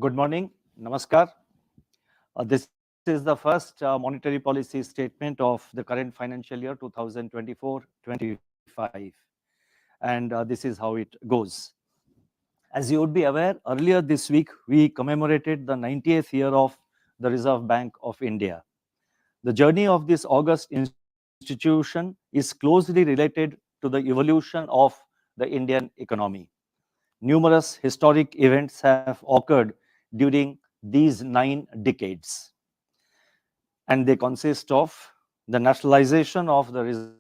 Good morning. Namaskar. This is the first monetary policy statement of the current financial year 2024-25. And this is how it goes. As you would be aware, earlier this week we commemorated the 90th year of the Reserve Bank of India. The journey of this august institution is closely related to the evolution of the Indian economy. Numerous historic events have occurred during these 9 decades, and they consist of the nationalization of the Reserve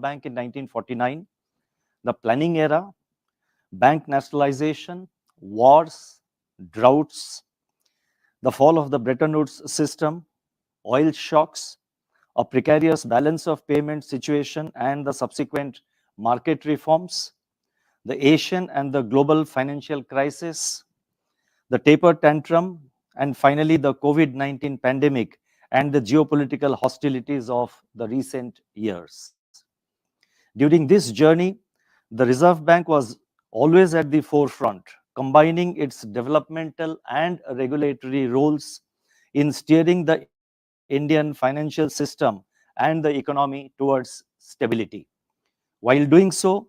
Bank in 1949, the planning era, bank nationalization, wars, droughts, the fall of the Bretton Woods system, oil shocks, a precarious balance of payment situation, and the subsequent market reforms, the Asian and the global financial crisis, the taper tantrum, and finally the COVID-19 pandemic and the geopolitical hostilities of the recent years. During this journey, the Reserve Bank was always at the forefront, combining its developmental and regulatory roles in steering the Indian financial system and the economy towards stability. While doing so,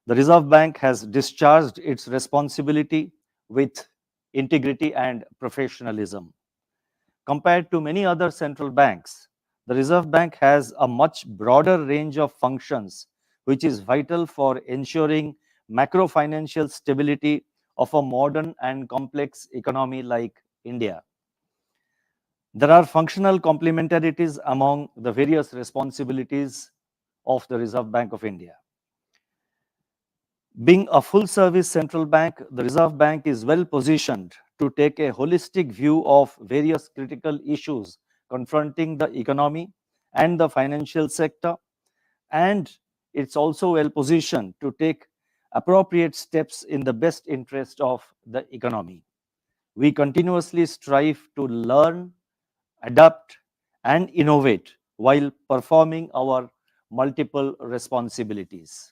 the Reserve Bank has discharged its responsibility with integrity and professionalism. Compared to many other central banks, the Reserve Bank has a much broader range of functions, which is vital for ensuring macro-financial stability of a modern and complex economy like India. There are functional complementarities among the various responsibilities of the Reserve Bank of India. Being a full-service central bank, the Reserve Bank is well positioned to take a holistic view of various critical issues confronting the economy and the financial sector, and it's also well positioned to take appropriate steps in the best interest of the economy. We continuously strive to learn, adapt, and innovate while performing our multiple responsibilities.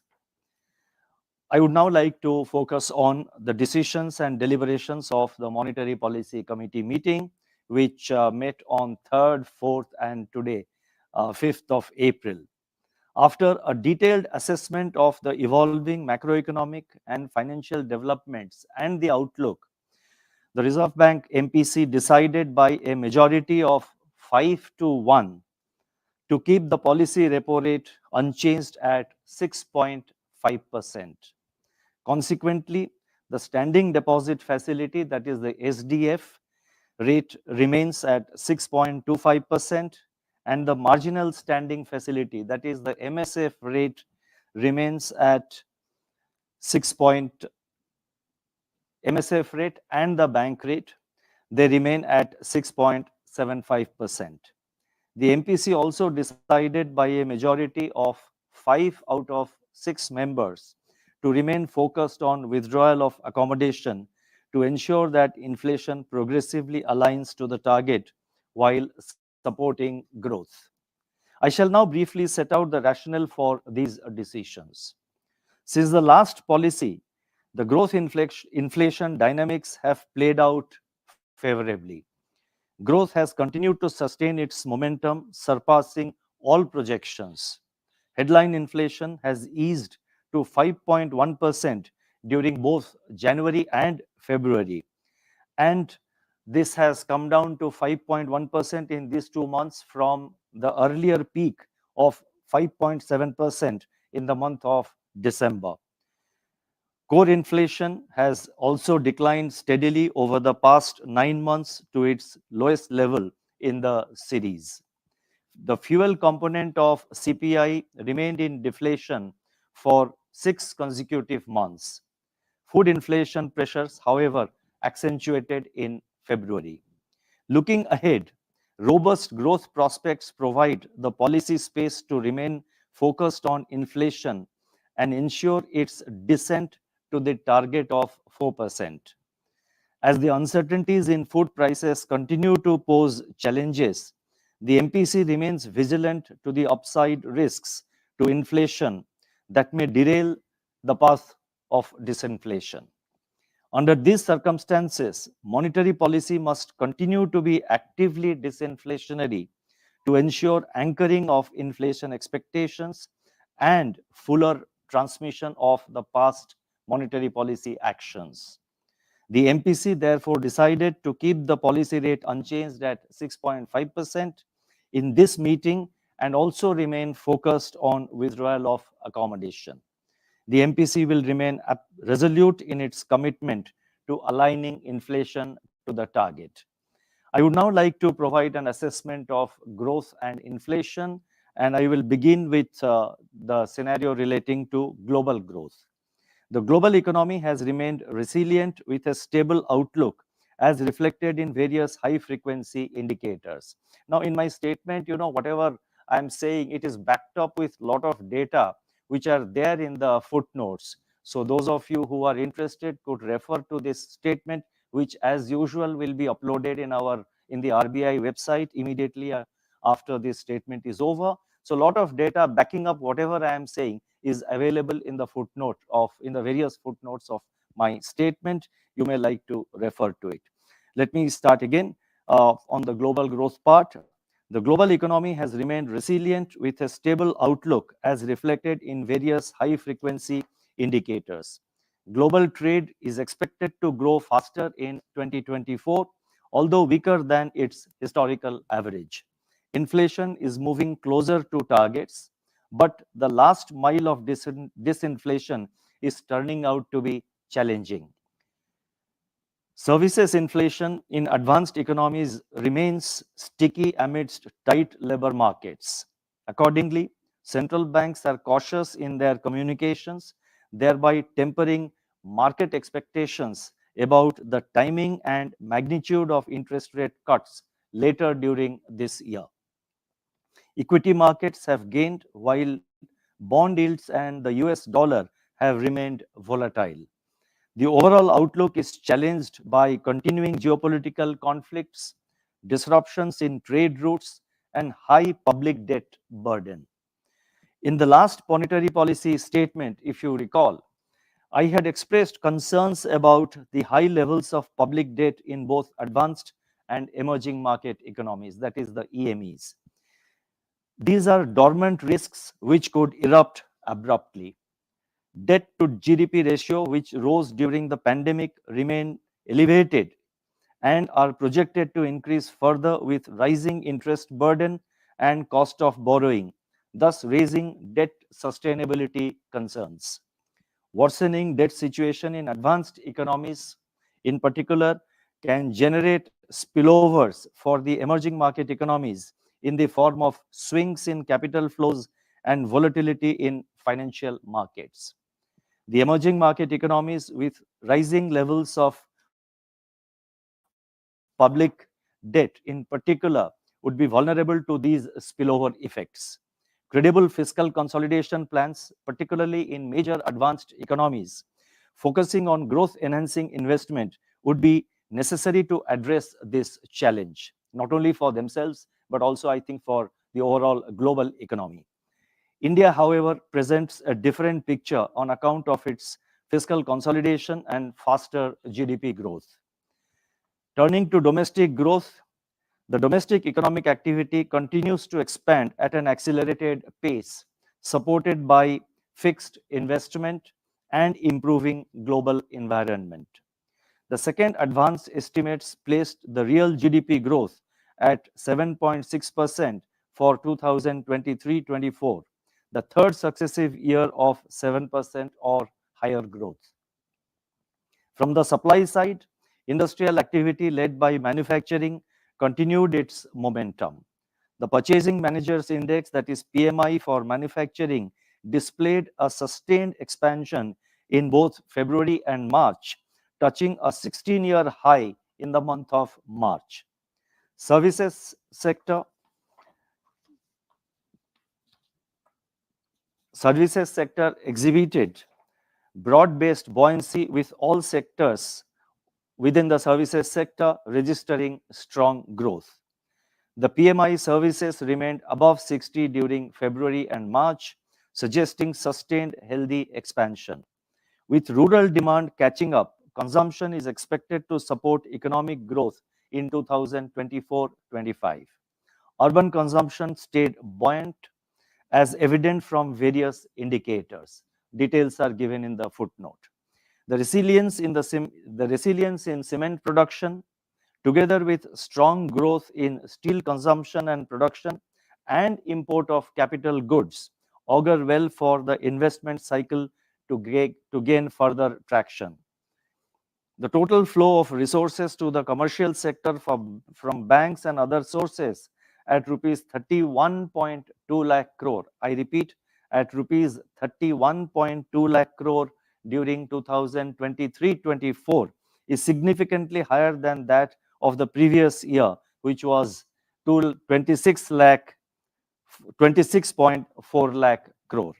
I would now like to focus on the decisions and deliberations of the Monetary Policy Committee meeting, which met on 3rd, 4th, and today, 5th of April. After a detailed assessment of the evolving macroeconomic and financial developments and the outlook, the Reserve Bank MPC decided by a majority of 5-1 to keep the policy repo rate unchanged at 6.5%. Consequently, the standing deposit facility, that is the SDF, rate remains at 6.25%, and the marginal standing facility, that is the MSF rate, remains at 6. MSF rate and the bank rate, they remain at 6.75%. The MPC also decided by a majority of 5 out of 6 members to remain focused on withdrawal of accommodation to ensure that inflation progressively aligns to the target while supporting growth. I shall now briefly set out the rationale for these decisions. Since the last policy, the growth inflation dynamics have played out favorably. Growth has continued to sustain its momentum, surpassing all projections. Headline inflation has eased to 5.1% during both January and February. And this has come down to 5.1% in these 2 months from the earlier peak of 5.7% in the month of December. Core inflation has also declined steadily over the past 9 months to its lowest level in the series. The fuel component of CPI remained in deflation for 6 consecutive months. Food inflation pressures, however, accentuated in February. Looking ahead, robust growth prospects provide the policy space to remain focused on inflation and ensure its descent to the target of 4%. As the uncertainties in food prices continue to pose challenges, the MPC remains vigilant to the upside risks to inflation that may derail the path of disinflation. Under these circumstances, monetary policy must continue to be actively disinflationary to ensure anchoring of inflation expectations and fuller transmission of the past monetary policy actions. The MPC therefore decided to keep the policy rate unchanged at 6.5% in this meeting and also remain focused on withdrawal of accommodation. The MPC will remain resolute in its commitment to aligning inflation to the target. I would now like to provide an assessment of growth and inflation, and I will begin with the scenario relating to global growth. The global economy has remained resilient with a stable outlook as reflected in various high frequency indicators. Now, in my statement, whatever I'm saying, it is backed up with a lot of data which are there in the footnotes. So those of you who are interested could refer to this statement, which as usual will be uploaded in the RBI website immediately after this statement is over. So a lot of data backing up whatever I am saying is available in the various footnotes of my statement. You may like to refer to it. Let me start again on the global growth part. The global economy has remained resilient with a stable outlook as reflected in various high frequency indicators. Global trade is expected to grow faster in 2024, although weaker than its historical average. Inflation is moving closer to targets, but the last mile of disinflation is turning out to be challenging. Services inflation in advanced economies remains sticky amidst tight labor markets. Accordingly, central banks are cautious in their communications, thereby tempering market expectations about the timing and magnitude of interest rate cuts later during this year. Equity markets have gained while bond yields and the US dollar have remained volatile. The overall outlook is challenged by continuing geopolitical conflicts, disruptions in trade routes, and high public debt burden. In the last monetary policy statement, if you recall, I had expressed concerns about the high levels of public debt in both advanced and emerging market economies, that is the EMEs. These are dormant risks which could erupt abruptly. Debt to GDP ratio, which rose during the pandemic, remain elevated and are projected to increase further with rising interest burden and cost of borrowing, thus raising debt sustainability concerns. Worsening debt situation in advanced economies, in particular, can generate spillovers for the emerging market economies in the form of swings in capital flows and volatility in financial markets. The emerging market economies with rising levels of public debt in particular would be vulnerable to these spillover effects. Credible fiscal consolidation plans, particularly in major advanced economies, focusing on growth enhancing investment would be necessary to address this challenge, not only for themselves, but also, I think, for the overall global economy. India, however, presents a different picture on account of its fiscal consolidation and faster GDP growth. Turning to domestic growth, the domestic economic activity continues to expand at an accelerated pace, supported by fixed investment and improving global environment. The second advanced estimates placed the real GDP growth at 7.6% for 2023-24, the third successive year of 7% or higher growth. From the supply side, industrial activity led by manufacturing continued its momentum. The Purchasing Managers Index, that is PMI for manufacturing, displayed a sustained expansion in both February and March, touching a 16-year high in the month of March. Services sector exhibited broad-based buoyancy with all sectors within the services sector registering strong growth. The PMI services remained above 60 during February and March, suggesting sustained healthy expansion. With rural demand catching up, consumption is expected to support economic growth in 2024-25. Urban consumption stayed buoyant, as evident from various indicators. Details are given in the footnote. The resilience in cement production, together with strong growth in steel consumption and production and import of capital goods, augur well for the investment cycle to gain further traction. The total flow of resources to the commercial sector from banks and other sources at rupees 31.2 lakh crore. I repeat, at rupees 31.2 lakh crore during 2023-24 is significantly higher than that of the previous year, which was 26.4 lakh crore.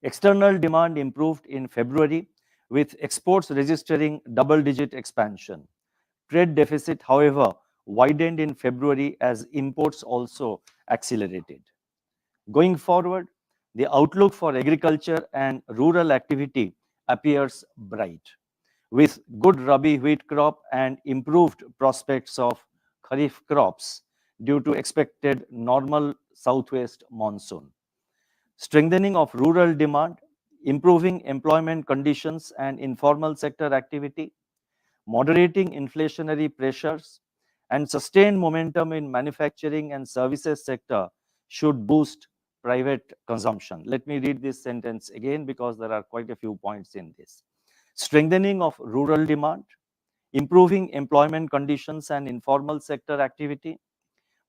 External demand improved in February, with exports registering double-digit expansion. Trade deficit, however, widened in February as imports also accelerated. Going forward, the outlook for agriculture and rural activity appears bright, with good Rabi wheat crop and improved prospects of Kharif crops due to expected normal southwest monsoon. Strengthening of rural demand, improving employment conditions and informal sector activity, moderating inflationary pressures, and sustained momentum in manufacturing and services sector should boost private consumption. Let me read this sentence again because there are quite a few points in this. Strengthening of rural demand, improving employment conditions and informal sector activity,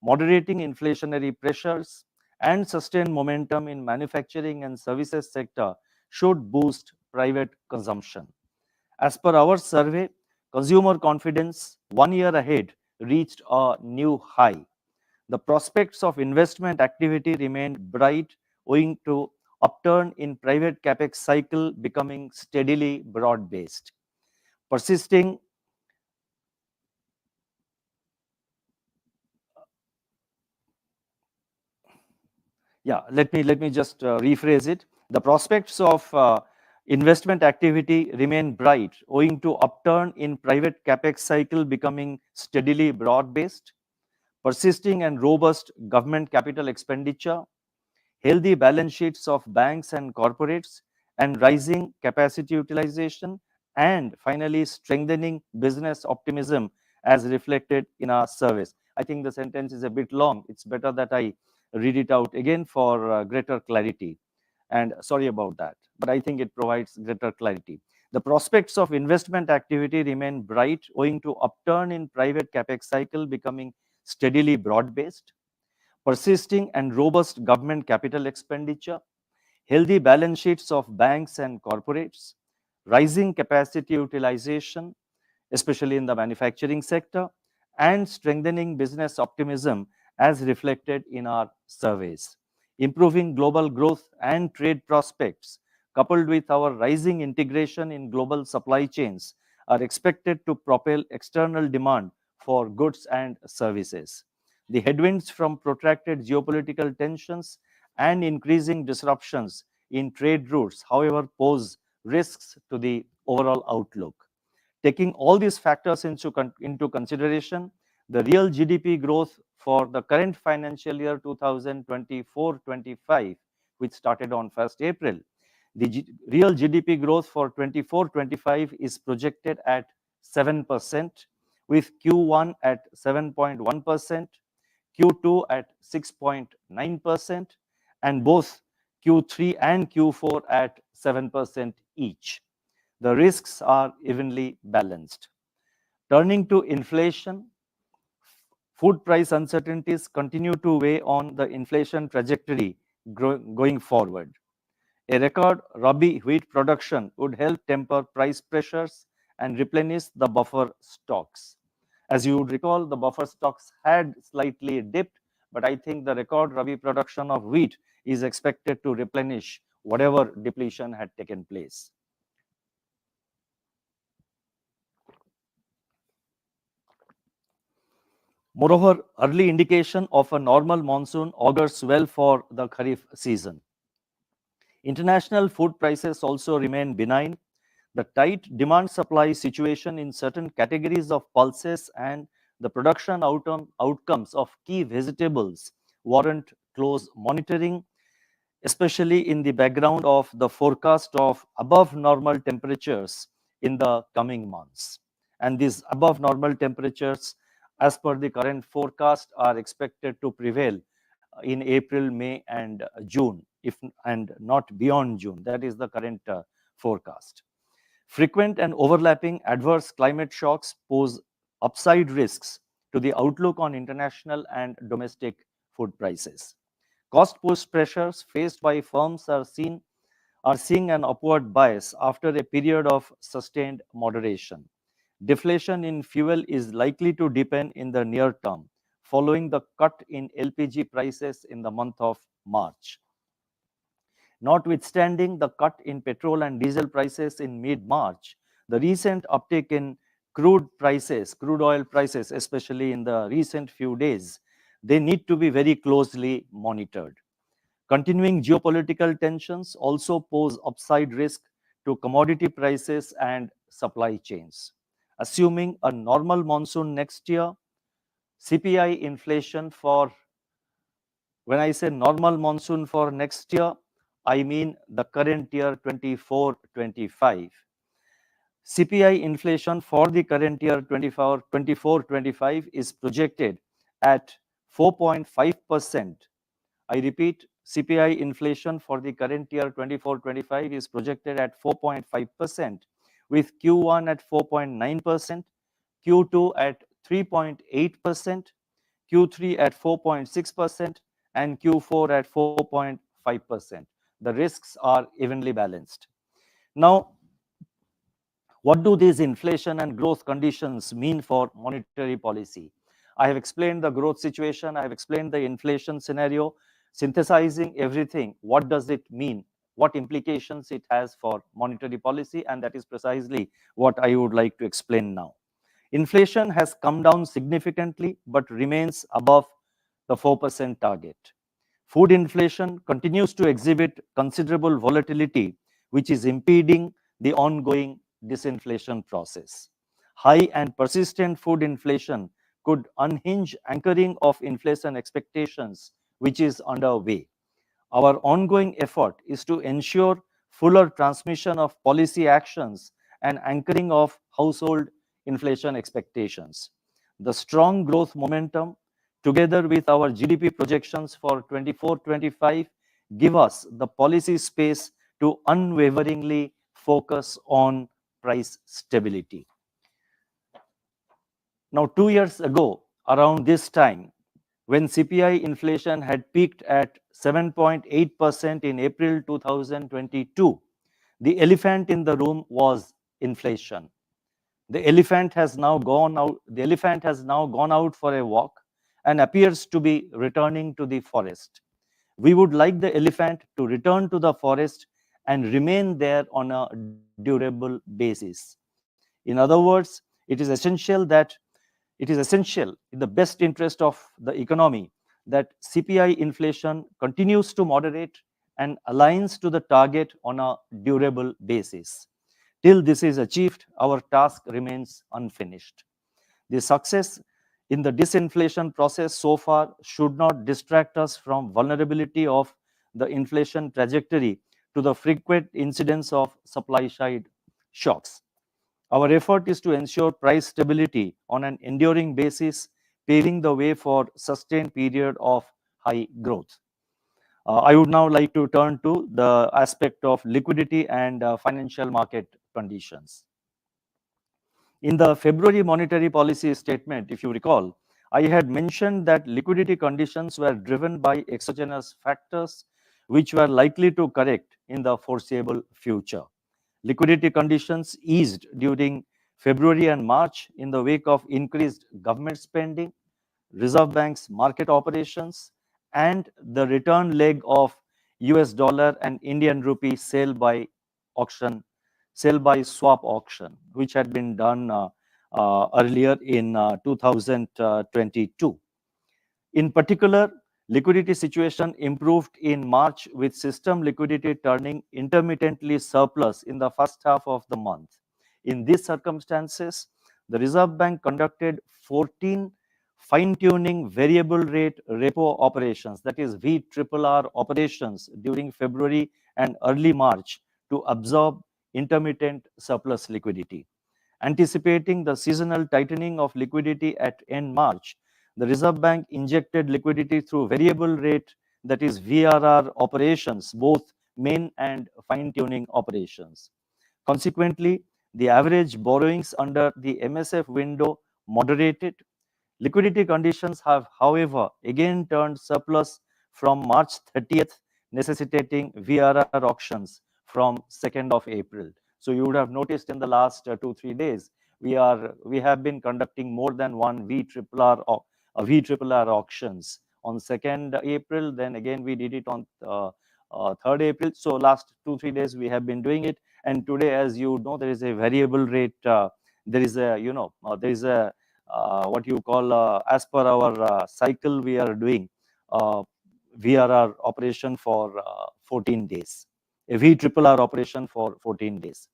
moderating inflationary pressures, and sustained momentum in manufacturing and services sector should boost private consumption. As per our survey, consumer confidence 1 year ahead reached a new high. The prospects of investment activity remained bright owing to upturn in private capex cycle becoming steadily broad-based. Persisting let me just rephrase it. The prospects of investment activity remain bright owing to upturn in private capex cycle becoming steadily broad-based, persisting and robust government capital expenditure, healthy balance sheets of banks and corporates, and rising capacity utilization, and finally strengthening business optimism as reflected in our surveys. I think the sentence is a bit long. It's better that I read it out again for greater clarity. And sorry about that, but I think it provides greater clarity. The prospects of investment activity remain bright owing to upturn in private capex cycle becoming steadily broad-based, persisting and robust government capital expenditure, healthy balance sheets of banks and corporates, rising capacity utilization, especially in the manufacturing sector, and strengthening business optimism as reflected in our surveys. Improving global growth and trade prospects, coupled with our rising integration in global supply chains, are expected to propel external demand for goods and services. The headwinds from protracted geopolitical tensions and increasing disruptions in trade routes, however, pose risks to the overall outlook. Taking all these factors into consideration, the real GDP growth for the current financial year 2024-25, which started on 1st April, the real GDP growth for 24-25 is projected at 7%, with Q1 at 7.1%, Q2 at 6.9%, and both Q3 and Q4 at 7% each. The risks are evenly balanced. Turning to inflation, food price uncertainties continue to weigh on the inflation trajectory going forward. A record Rabi wheat production would help temper price pressures and replenish the buffer stocks. As you would recall, the buffer stocks had slightly dipped, but I think the record Rabi production of wheat is expected to replenish whatever depletion had taken place. Moreover, early indication of a normal monsoon augurs well for the Kharif season. International food prices also remain benign. The tight demand-supply situation in certain categories of pulses and the production outcomes of key vegetables warrant close monitoring, especially in the background of the forecast of above normal temperatures in the coming months. And these above normal temperatures, as per the current forecast, are expected to prevail in April, May, and June, if and not beyond June. That is the current forecast. Frequent and overlapping adverse climate shocks pose upside risks to the outlook on international and domestic food prices. Cost push pressures faced by firms are seeing an upward bias after a period of sustained moderation. Deflation in fuel is likely to deepen in the near term, following the cut in LPG prices in the month of March. Notwithstanding the cut in petrol and diesel prices in mid-March, the recent uptick in crude oil prices, especially in the recent few days, they need to be very closely monitored. Continuing geopolitical tensions also pose upside risk to commodity prices and supply chains. Assuming a normal monsoon next year, CPI inflation for, when I say normal monsoon for next year, I mean the current year 24-25. CPI inflation for the current year 24-25 is projected at 4.5%. I repeat, CPI inflation for the current year 24-25 is projected at 4.5%, with Q1 at 4.9%, Q2 at 3.8%, Q3 at 4.6%, and Q4 at 4.5%. The risks are evenly balanced. Now, what do these inflation and growth conditions mean for monetary policy? I have explained the growth situation, I have explained the inflation scenario, synthesizing everything. What does it mean? What implications it has for monetary policy? And that is precisely what I would like to explain now. Inflation has come down significantly but remains above the 4% target. Food inflation continues to exhibit considerable volatility, which is impeding the ongoing disinflation process. High and persistent food inflation could unhinge anchoring of inflation expectations, which is underway. Our ongoing effort is to ensure fuller transmission of policy actions and anchoring of household inflation expectations. The strong growth momentum, together with our GDP projections for 24-25, give us the policy space to unwaveringly focus on price stability. Now, 2 years ago, around this time, when CPI inflation had peaked at 7.8% in April 2022, the elephant in the room was inflation. The elephant has now gone out for a walk and appears to be returning to the forest. We would like the elephant to return to the forest and remain there on a durable basis. In other words, it is essential in the best interest of the economy that CPI inflation continues to moderate and aligns to the target on a durable basis. Till this is achieved, our task remains unfinished. The success in the disinflation process so far should not distract us from vulnerability of the inflation trajectory to the frequent incidence of supply side shocks. Our effort is to ensure price stability on an enduring basis, paving the way for sustained period of high growth. I would now like to turn to the aspect of liquidity and financial market conditions. In the February monetary policy statement, if you recall, I had mentioned that liquidity conditions were driven by exogenous factors which were likely to correct in the foreseeable future. Liquidity conditions eased during February and March in the wake of increased government spending, Reserve Bank's market operations, and the return leg of US dollar and Indian rupee sale by swap auction, which had been done earlier in 2022. In particular, Liquidity situation improved in March with system liquidity turning intermittently surplus in the first half of the month. In these circumstances, the Reserve Bank conducted 14 fine-tuning variable rate repo operations, that is VRRR operations during February and early March to absorb intermittent surplus liquidity. Anticipating the seasonal tightening of liquidity at end March, the Reserve Bank injected liquidity through variable rate, that is VRR operations, both main and fine-tuning operations. Consequently, the average borrowings under the MSF window moderated. Liquidity conditions have, however, again turned surplus from March 30th, necessitating VRR auctions from 2nd of April. So you would have noticed in the last 2-3 days, we have been conducting more than one VRRR auctions on 2nd April. Then again we did it on 3rd April. So last 2-3 days we have been doing it. And today, as you know, there is a variable rate. There is a there is a what you call as per our cycle we are doing uh, VRR operation for 14 days, a VRRR operation for 14 days.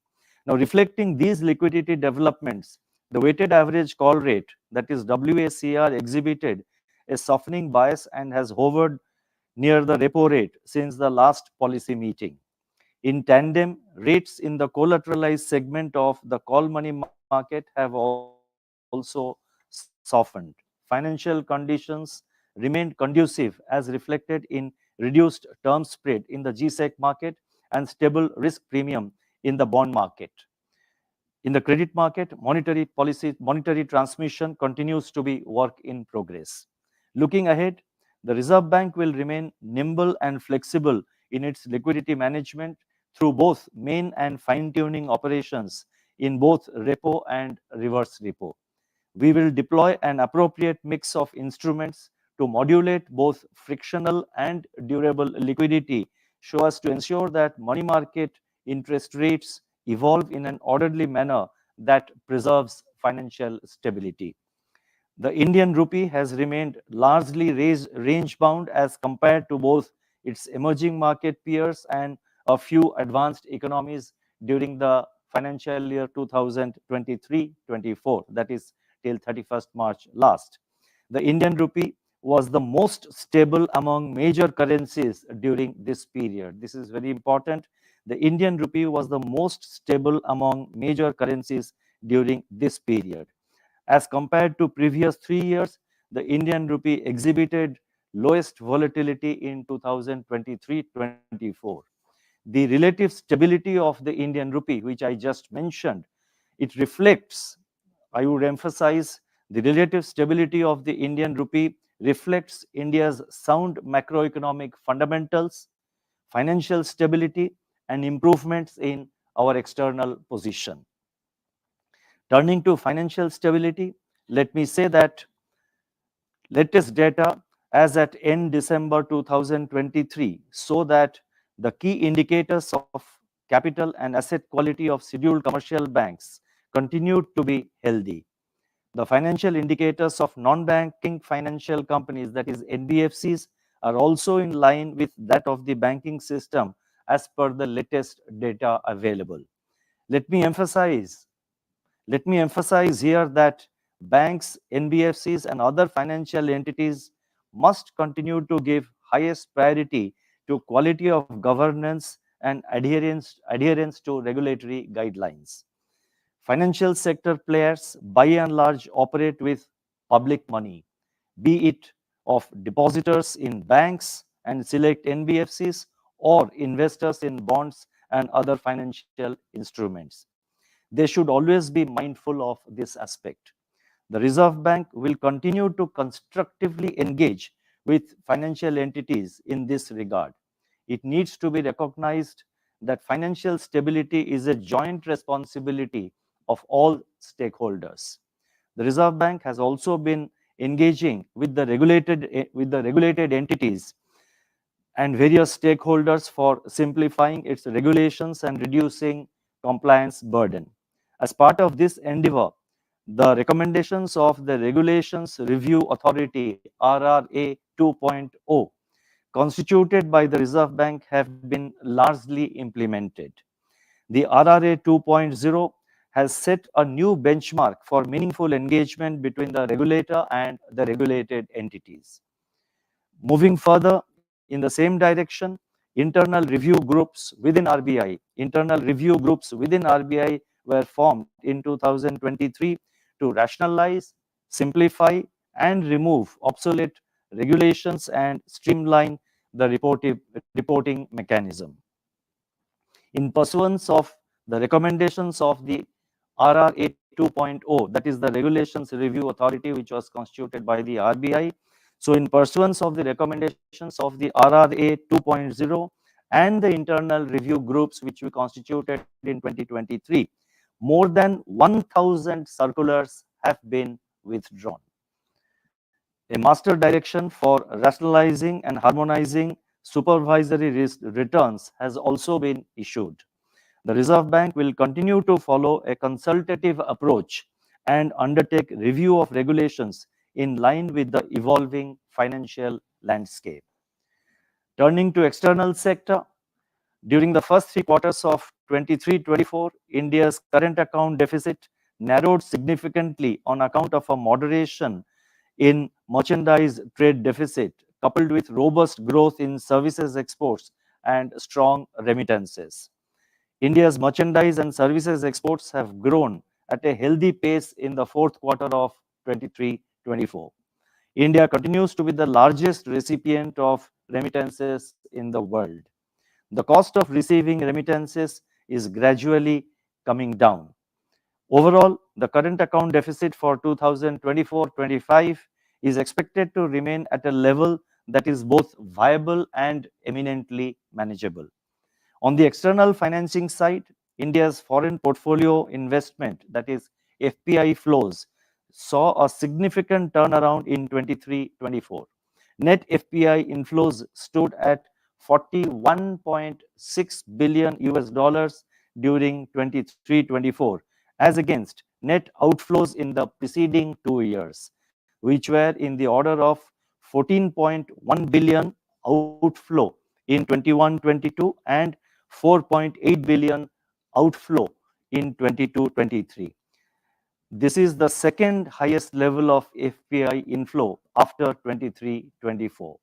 Now, reflecting these liquidity developments, the weighted average call rate, that is WACR, exhibited a softening bias and has hovered near the repo rate since the last policy meeting. In tandem, rates in the collateralized segment of the call money market have also softened. Financial conditions remained conducive as reflected in reduced term spread in the GSEC market and stable risk premium in the bond market. In the credit market, monetary transmission continues to be work in progress. Looking ahead, the Reserve Bank will remain nimble and flexible in its liquidity management through both main and fine-tuning operations in both repo and reverse repo. We will deploy an appropriate mix of instruments to modulate both frictional and durable liquidity so as to ensure that money market interest rates evolve in an orderly manner that preserves financial stability. The Indian rupee has remained largely range bound as compared to both its emerging market peers and a few advanced economies during the financial year 2023-24, that is till 31st March last. The Indian rupee was the most stable among major currencies during this period. This is very important. The Indian rupee was the most stable among major currencies during this period. As compared to previous 3 years, the Indian rupee exhibited lowest volatility in 2023-24. The relative stability of the Indian rupee, which I just mentioned, it reflects, I would emphasize, the relative stability of the Indian rupee reflects India's sound macroeconomic fundamentals, financial stability, and improvements in our external position. Turning to financial stability, let me say that latest data as at end December 2023 show that the key indicators of capital and asset quality of scheduled commercial banks continued to be healthy. The financial indicators of non-banking financial companies, that is NBFCs, are also in line with that of the banking system as per the latest data available. Let me emphasize let me emphasize here that banks, NBFCs, and other financial entities must continue to give highest priority to quality of governance and adherence to regulatory guidelines. Financial sector players, by and large, operate with public money, be it of depositors in banks and select NBFCs or investors in bonds and other financial instruments. They should always be mindful of this aspect. The Reserve Bank will continue to constructively engage with financial entities in this regard. It needs to be recognized that financial stability is a joint responsibility of all stakeholders. The Reserve Bank has also been engaging with the regulated entities and various stakeholders for simplifying its regulations and reducing compliance burden. As part of this endeavor, The recommendations of the Regulations Review Authority RRA 2.0 constituted by the Reserve Bank have been largely implemented. The RRA 2.0 has set a new benchmark for meaningful engagement between the regulator and the regulated entities. Moving further in the same direction, internal review groups within RBI were formed in 2023 to rationalize, simplify, and remove obsolete regulations and streamline the reporting mechanism. In pursuance of the recommendations of the RRA 2.0, that is the Regulations Review Authority, which was constituted by the RBI. So, in pursuance of the recommendations of the RRA 2.0 and the internal review groups which we constituted in 2023, more than 1,000 circulars have been withdrawn. A master direction for rationalizing and harmonizing supervisory returns has also been issued. The Reserve Bank will continue to follow a consultative approach and undertake review of regulations in line with the evolving financial landscape. Turning to external sector, during the first 3 quarters of 23-24, India's current account deficit narrowed significantly on account of a moderation in merchandise trade deficit, coupled with robust growth in services exports and strong remittances. India's merchandise and services exports have grown at a healthy pace in the fourth quarter of 23-24. India continues to be the largest recipient of remittances in the world. The cost of receiving remittances is gradually coming down. Overall, the current account deficit for 2024-25 is expected to remain at a level that is both viable and eminently manageable. On the external financing side, India's foreign portfolio investment, that is FPI flows, saw a significant turnaround in 23-24. Net FPI inflows stood at 41.6 billion US dollars during 23-24, as against net outflows in the preceding 2 years, which were in the order of 14.1 billion outflow in 21-22 and 4.8 billion outflow in 22-23. This is the second highest level of FPI inflow after 23-24.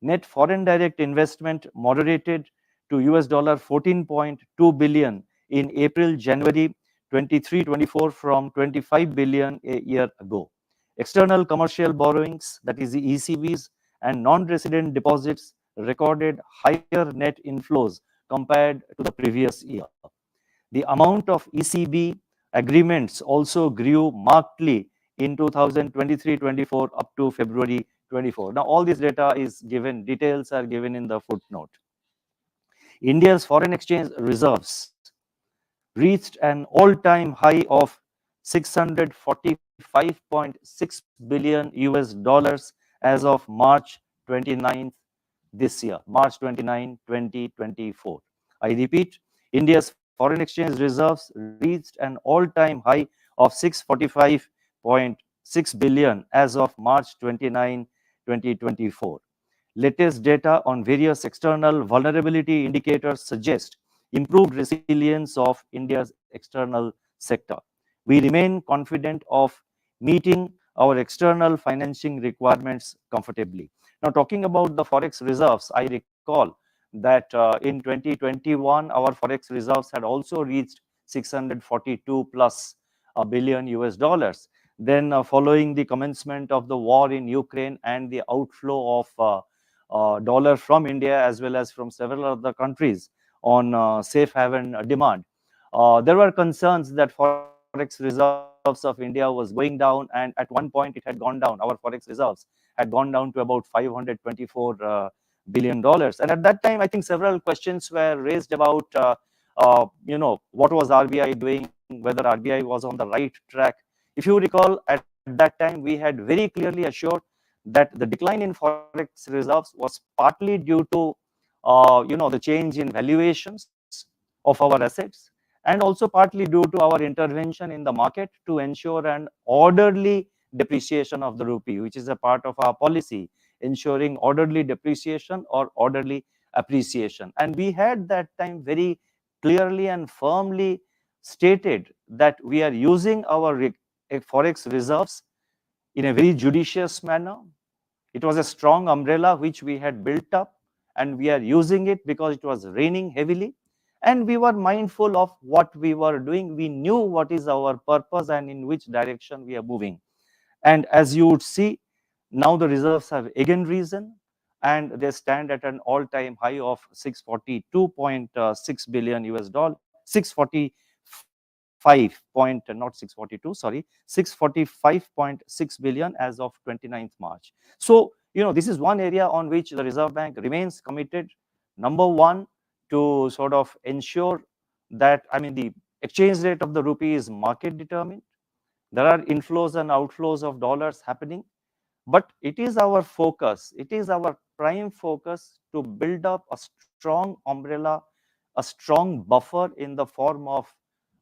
Net foreign direct investment moderated to US dollar 14.2 billion in April January 23-24 from 25 billion a year ago. External commercial borrowings, that is the ECBs, and non-resident deposits recorded higher net inflows compared to the previous year. The amount of ECB agreements also grew markedly in 2023-24 up to February 24. Now, all this data is given, details are given in the footnote. India's foreign exchange reserves reached an all-time high of 645.6 billion US dollars as of March 29th this year, March 29, 2024. I repeat, India's foreign exchange reserves reached an all-time high of 645.6 billion as of March 29, 2024. Latest data on various external vulnerability indicators suggest improved resilience of India's external sector. We remain confident of meeting our external financing requirements comfortably. Now, talking about the forex reserves, I recall that in 2021, our forex reserves had also reached 642 plus billion US dollars. Then, following the commencement of the war in Ukraine and the outflow of dollar from India as well as from several other countries on safe haven demand, there were concerns that forex reserves of India was going down, and at one point it had gone down. Our forex reserves had gone down to about $524 billion. And at that time, I think several questions were raised about, what was RBI doing, whether RBI was on the right track. If you recall, at that time, we had very clearly assured that the decline in forex reserves was partly due to, the change in valuations of our assets, and also partly due to our intervention in the market to ensure an orderly depreciation of the rupee, which is a part of our policy, ensuring orderly depreciation or orderly appreciation. And we had that time very clearly and firmly stated that we are using our forex reserves in a very judicious manner. It was a strong umbrella which we had built up, and we are using it because it was raining heavily. And we were mindful of what we were doing. We knew what is our purpose and in which direction we are moving. And as you would see, now the reserves have again risen, and they stand at an all-time high of 642.6 billion US dollar, 645 point, not 642, sorry, 645.6 billion as of 29th March. So, this is one area on which the Reserve Bank remains committed. Number one, to sort of ensure that, the exchange rate of the rupee is market determined. There are inflows and outflows of dollars happening, but it is our focus, it is our prime focus to build up a strong umbrella, a strong buffer in the form of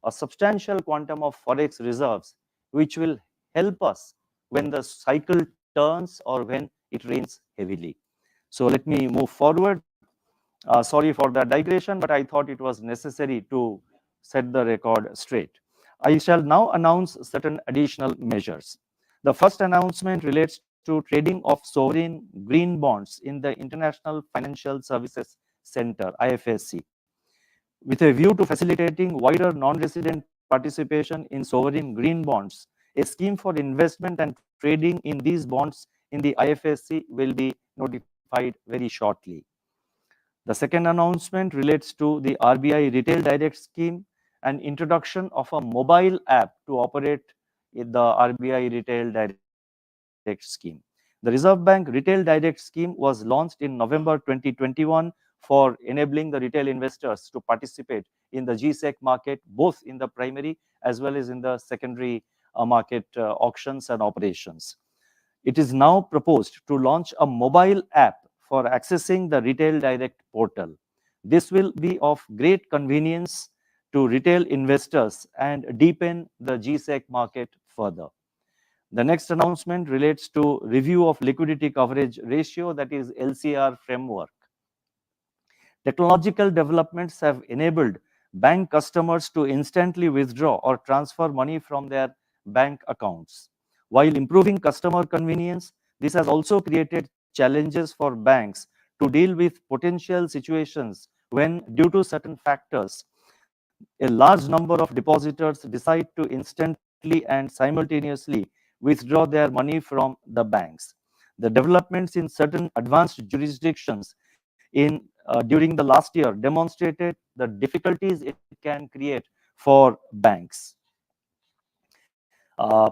a substantial quantum of forex reserves, which will help us when the cycle turns or when it rains heavily. So let me move forward. Sorry for the digression, but I thought it was necessary to set the record straight. I shall now announce certain additional measures. The first announcement relates to trading of sovereign green bonds in the International Financial Services Center, IFSC, with a view to facilitating wider non-resident participation in sovereign green bonds. A scheme for investment and trading in these bonds in the IFSC will be notified very shortly. The second announcement relates to the RBI Retail Direct Scheme and introduction of a mobile app to operate in the RBI Retail Direct Scheme. The Reserve Bank Retail Direct Scheme was launched in November 2021 for enabling the retail investors to participate in the GSEC market, both in the primary as well as in the secondary market auctions and operations. It is now proposed to launch a mobile app for accessing the Retail Direct portal. This will be of great convenience to retail investors and deepen the GSEC market further. The next announcement relates to review of liquidity coverage ratio, that is LCR framework. Technological developments have enabled bank customers to instantly withdraw or transfer money from their bank accounts. While improving customer convenience, this has also created challenges for banks to deal with potential situations when, due to certain factors, a large number of depositors decide to instantly and simultaneously withdraw their money from the banks. The developments in certain advanced jurisdictions during the last year demonstrated the difficulties it can create for banks. Uh,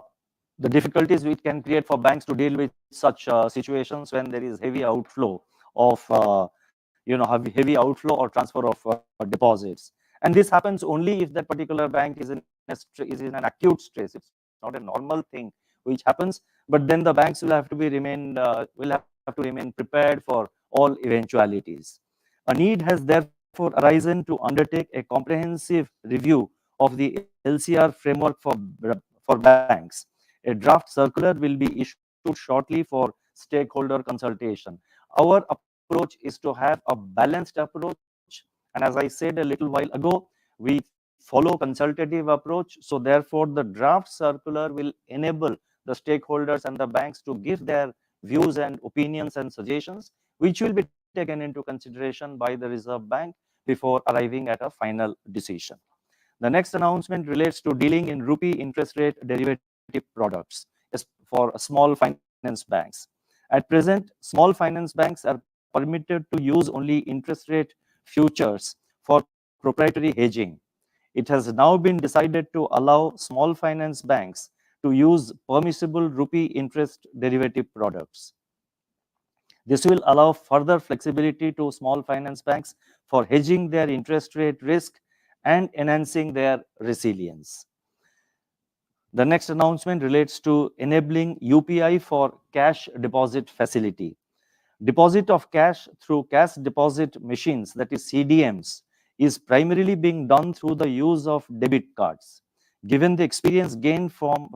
the difficulties it can create for banks to deal with such situations when there is heavy outflow of heavy outflow or transfer of deposits. And this happens only if that particular bank is in an acute stress. It's not a normal thing which happens, but then the banks will have to remain prepared for all eventualities. A need has therefore arisen to undertake a comprehensive review of the LCR framework for banks. A draft circular will be issued shortly for stakeholder consultation. Our approach is to have a balanced approach, and as I said a little while ago, we follow consultative approach. So therefore, the draft circular will enable the stakeholders and the banks to give their views and opinions and suggestions, which will be taken into consideration by the Reserve Bank before arriving at a final decision. The next announcement relates to dealing in rupee interest rate derivative products for small finance banks. At present, small finance banks are permitted to use only interest rate futures for proprietary hedging. It has now been decided to allow small finance banks to use permissible rupee interest derivative products. This will allow further flexibility to small finance banks for hedging their interest rate risk and enhancing their resilience. The next announcement relates to enabling UPI for cash deposit facility. Deposit of cash through cash deposit machines, that is CDMs, is primarily being done through the use of debit cards. Given the experience gained from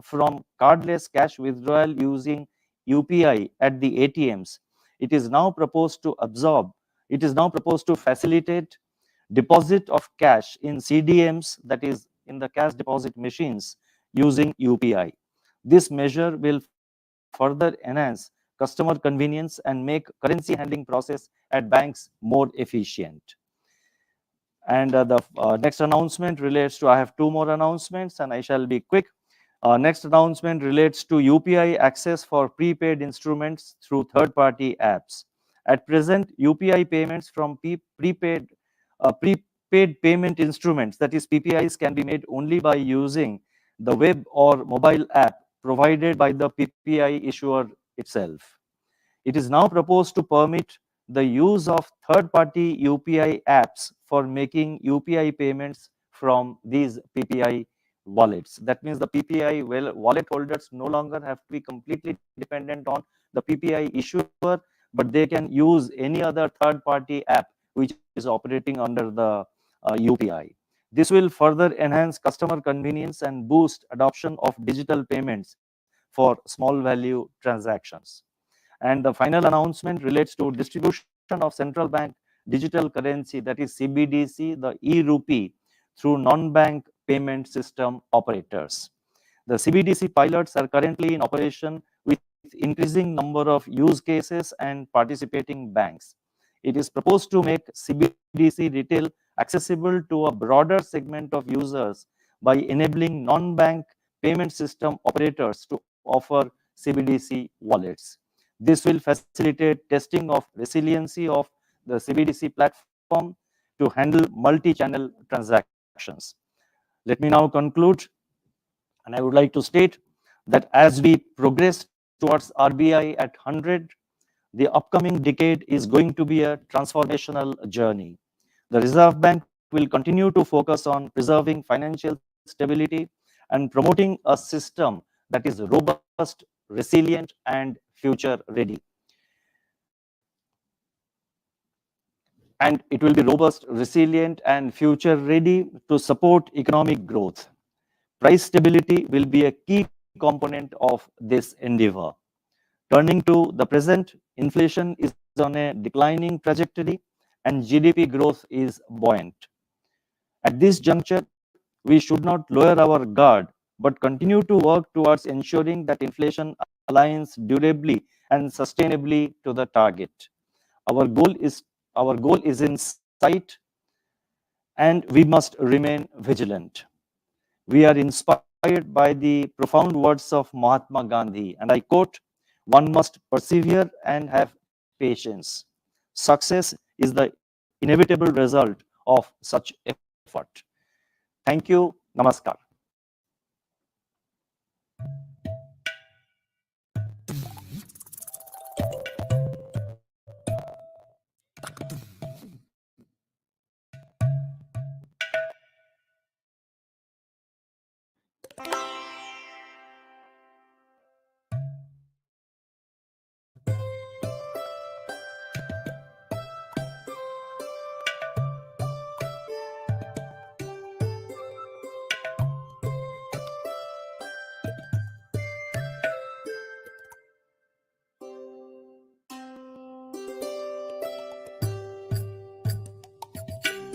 cardless cash withdrawal using UPI at the ATMs, it is now proposed to facilitate deposit of cash in CDMs, that is, in the cash deposit machines, using UPI. This measure will further enhance customer convenience and make currency handling process at banks more efficient. And the next announcement relates to, I have two more announcements and I shall be quick. Next announcement relates to UPI access for prepaid instruments through third-party apps. At present, UPI payments from prepaid payment instruments, that is PPIs, can be made only by using the web or mobile app provided by the PPI issuer itself. It is now proposed to permit the use of third-party UPI apps for making UPI payments from these PPI wallets. That means the PPI wallet holders no longer have to be completely dependent on the PPI issuer, but they can use any other third-party app which is operating under the UPI. This will further enhance customer convenience and boost adoption of digital payments for small value transactions. And the final announcement relates to distribution of central bank digital currency, that is CBDC, the e-Rupee, through non-bank payment system operators. The CBDC pilots are currently in operation with increasing number of use cases and participating banks. It is proposed to make CBDC retail accessible to a broader segment of users by enabling non-bank payment system operators to offer CBDC wallets. This will facilitate testing of resiliency of the CBDC platform to handle multi-channel transactions. Let me now conclude, and I would like to state that as we progress towards RBI at 100, the upcoming decade is going to be a transformational journey. The Reserve Bank will continue to focus on preserving financial stability and promoting a system that is robust, resilient, and future ready. And it will be robust, resilient, and future ready to support economic growth. Price stability will be a key component of this endeavor. Turning to the present, inflation is on a declining trajectory and GDP growth is buoyant. At this juncture, we should not lower our guard, but continue to work towards ensuring that inflation aligns durably and sustainably to the target. Our goal is in sight, and we must remain vigilant. We are inspired by the profound words of Mahatma Gandhi, and I quote, "One must persevere and have patience. Success is the inevitable result of such effort." Thank you. Namaskar.